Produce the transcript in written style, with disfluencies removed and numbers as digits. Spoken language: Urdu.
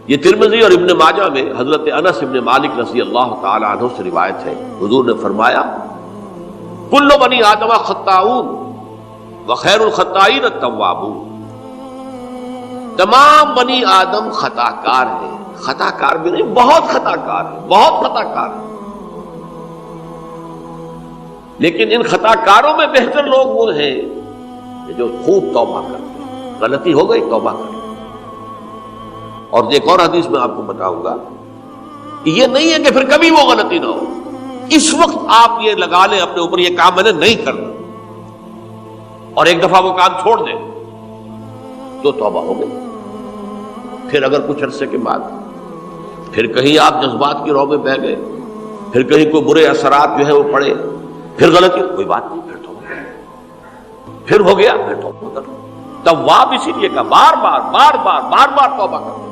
یہ ترمذی اور ابن ماجہ میں حضرت انس ابن مالک رضی اللہ تعالی عنہ سے روایت ہے، حضور نے فرمایا کل بنی آدم خطاؤون وخیر الخطائین التوابون، تمام بنی آدم خطا کار ہیں، خطا کار بھی نہیں، بہت خطا کار ہیں، بہت خطا کار ہیں، لیکن ان خطا کاروں میں بہتر لوگ وہ ہیں جو خوب توبہ کرتے ہیں، غلطی ہو گئی توبہ کرتے ہیں۔ اور ایک اور حدیث میں آپ کو بتاؤں گا، یہ نہیں ہے کہ پھر کبھی وہ غلطی نہ ہو، اس وقت آپ یہ لگا لیں اپنے اوپر یہ کام میں نے نہیں کرنا، اور ایک دفعہ وہ کام چھوڑ دیں تو توبہ ہو گئی۔ پھر اگر کچھ عرصے کے بعد پھر کہیں آپ جذبات کی رو میں بہہ گئے، پھر کہیں کوئی برے اثرات جو ہے وہ پڑے، پھر غلطی، کوئی بات نہیں، پھر توبہ، پھر ہو گیا، پھر توبہ کرو۔ تواب اسی لیے کہا بار بار توبہ کرو۔